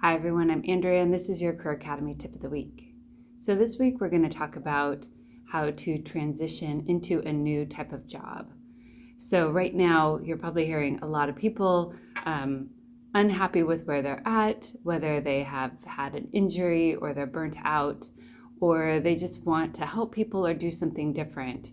Hi everyone, I'm Andrea and this is your Career Academy Tip of the Week. So this week we're going to talk about how to transition into a new type of job. So right now you're probably hearing a lot of people unhappy with where they're at, whether they have had an injury or they're burnt out, or they just want to help people or do something different.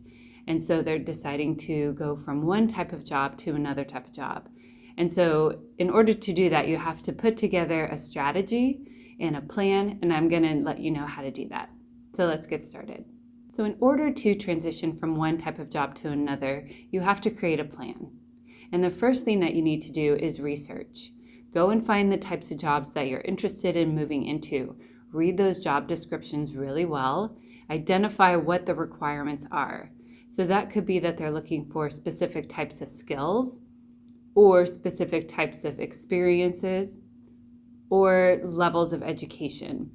And so they're deciding to go from one type of job to another type of job. And so in order to do that, you have to put together a strategy and a plan, and I'm going to let you know how to do that. So let's get started. So in order to transition from one type of job to another, you have to create a plan. And the first thing that you need to do is research. Go and find the types of jobs that you're interested in moving into. Read those job descriptions really well. Identify what the requirements are. So that could be that they're looking for specific types of skills, or specific types of experiences, or levels of education.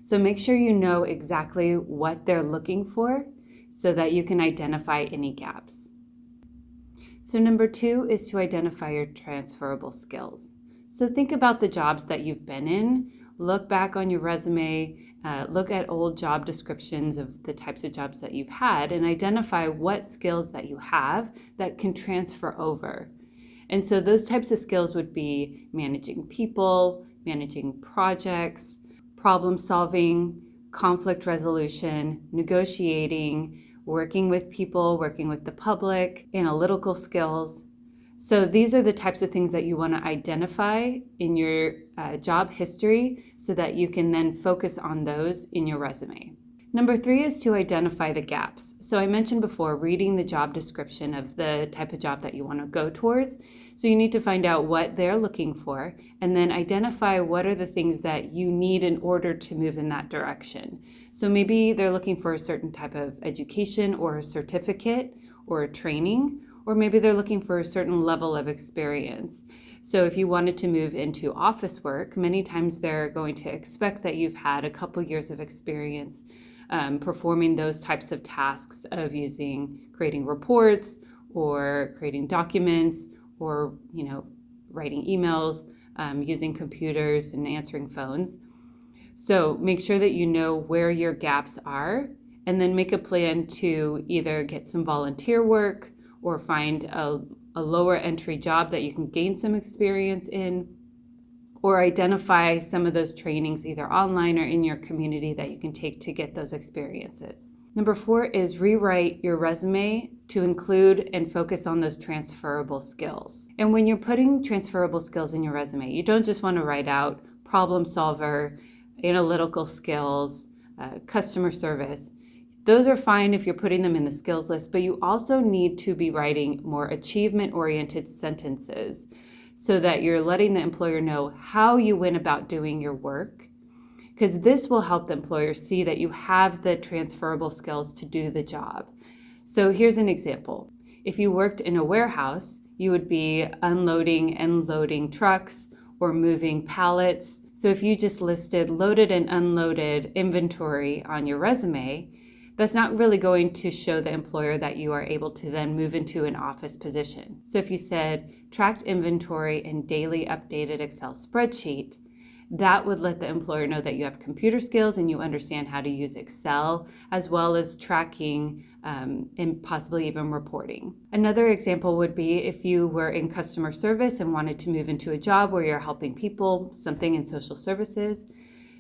So make sure you know exactly what they're looking for so that you can identify any gaps. So number 2 is to identify your transferable skills. So think about the jobs that you've been in, look back on your resume, look at old job descriptions of the types of jobs that you've had, and identify what skills that you have that can transfer over. And so those types of skills would be managing people, managing projects, problem solving, conflict resolution, negotiating, working with people, working with the public, analytical skills. So these are the types of things that you want to identify in your job history so that you can then focus on those in your resume. Number 3 is to identify the gaps. So I mentioned before, reading the job description of the type of job that you want to go towards. So you need to find out what they're looking for and then identify what are the things that you need in order to move in that direction. So maybe they're looking for a certain type of education or a certificate or a training, or maybe they're looking for a certain level of experience. So if you wanted to move into office work, many times they're going to expect that you've had a couple years of experience performing those types of tasks of creating reports or creating documents or, writing emails, using computers and answering phones. So make sure that you know where your gaps are and then make a plan to either get some volunteer work or find a lower entry job that you can gain some experience in, or identify some of those trainings either online or in your community that you can take to get those experiences. Number 4 is rewrite your resume to include and focus on those transferable skills. And when you're putting transferable skills in your resume, you don't just want to write out problem solver, analytical skills, customer service. Those are fine if you're putting them in the skills list, but you also need to be writing more achievement-oriented sentences so that you're letting the employer know how you went about doing your work, because this will help the employer see that you have the transferable skills to do the job. So here's an example. If you worked in a warehouse, you would be unloading and loading trucks or moving pallets. So if you just listed loaded and unloaded inventory on your resume, that's not really going to show the employer that you are able to then move into an office position. So if you said tracked inventory and daily updated Excel spreadsheet, that would let the employer know that you have computer skills and you understand how to use Excel, as well as tracking and possibly even reporting. Another example would be if you were in customer service and wanted to move into a job where you're helping people, something in social services.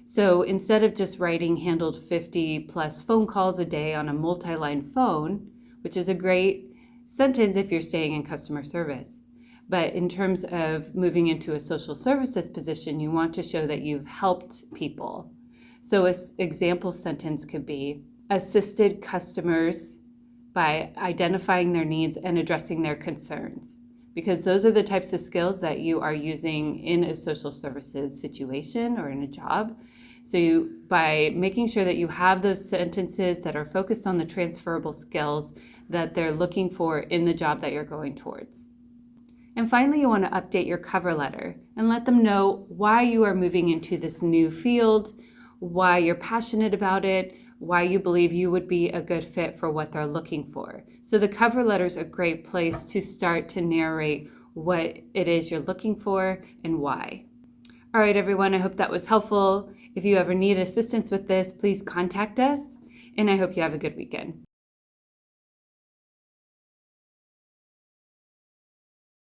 So instead of just writing handled 50 plus phone calls a day on a multi-line phone, which is a great sentence if you're staying in customer service, but in terms of moving into a social services position, you want to show that you've helped people. So an example sentence could be assisted customers by identifying their needs and addressing their concerns, because those are the types of skills that you are using in a social services situation or in a job. So by making sure that you have those sentences that are focused on the transferable skills that they're looking for in the job that you're going towards. And finally, you want to update your cover letter and let them know why you are moving into this new field, why you're passionate about it, why you believe you would be a good fit for what they're looking for. So the cover letter is a great place to start to narrate what it is you're looking for and why. All right, everyone, I hope that was helpful. If you ever need assistance with this, please contact us, and I hope you have a good weekend.